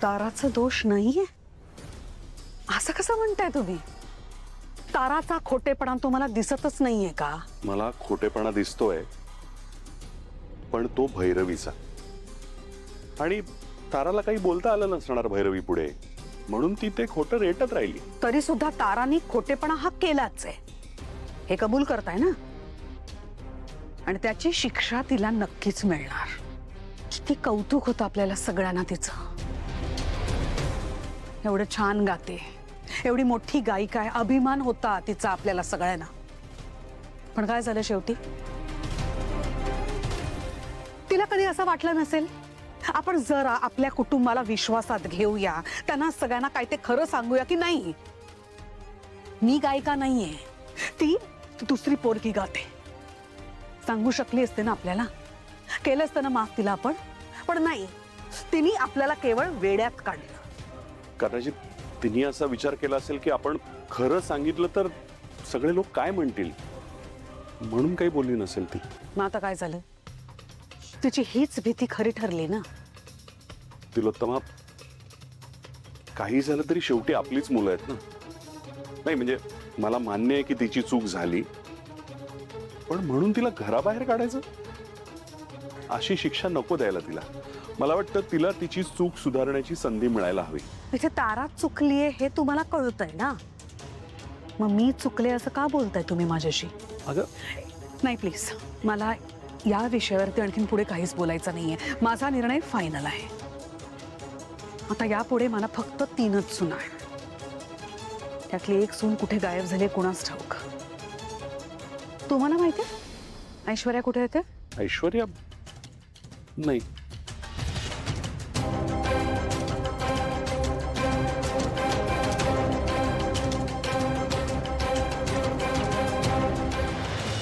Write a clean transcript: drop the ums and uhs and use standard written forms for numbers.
ताराचा दोष नाहीये असं कसं म्हणताय तुम्ही? ताराचा खोटेपणा तुम्हाला दिसतच नाहीये का? मला खोटेपणा दिसतोय, पण तो भैरवीचा. आणि ताराला काही बोलता आलं नसणार भैरवी पुढे, म्हणून ती ते खोटं रेटत राहिली. तरी सुद्धा ताराने खोटेपणा हा केलाच आहे, हे कबूल करताय ना? आणि त्याची शिक्षा तिला नक्कीच मिळणार. किती कौतुक होतं आपल्याला सगळ्यांना तिचं. एवढं छान गाते, एवढी मोठी गायिका आहे, अभिमान होता तिचा आपल्याला सगळ्यांना. पण काय झालं शेवटी? तिला कधी असं वाटलं नसेल आपण जरा आपल्या कुटुंबाला विश्वासात घेऊया, त्यांना सगळ्यांना काय ते खरं सांगूया की नाही, मी गायिका नाहीये, ती दुसरी पोरगी गाते. सांगू शकली असते ना आपल्याला, केलं असतं ना माफ तिला आपण. पण नाही, तिने आपल्याला केवळ वेड्यात काढलं. कदाचित तिने असा विचार केला असेल की आपण खरं सांगितलं तर सगळे लोक काय म्हणतील, म्हणून काही बोलली नसेल ती. मग आता काय झालं? तिची हीच भीती खरी ठरली ना. तिलोत्तमा, काही झालं तरी शेवटी आपलीच मुलं आहेत ना. नाही म्हणजे मला मान्य आहे की तिची चूक झाली, पण म्हणून तिला घराबाहेर काढायचं? अशी शिक्षा नको द्यायला तिला. मला वाटतं तिला तिची चूक सुधारण्याची संधी मिळायला हवी. इथे तारा चुकलीये हे तुम्हाला कळतंय ना, मग मी चुकले असं का बोलताय तुम्ही माझ्याशी? अगं नाही प्लीज, मला या विषयावरती आणखीन पुढे काहीच बोलायचं नाहीये. माझा निर्णय फायनल आहे. आता यापुढे मला फक्त 3च सुना आहेत. त्यातली एक सून कुठे गायब झाली कोणास ठाऊक. तुम्हाला माहितीये ऐश्वर्या कुठे येते? ऐश्वर्या नाही.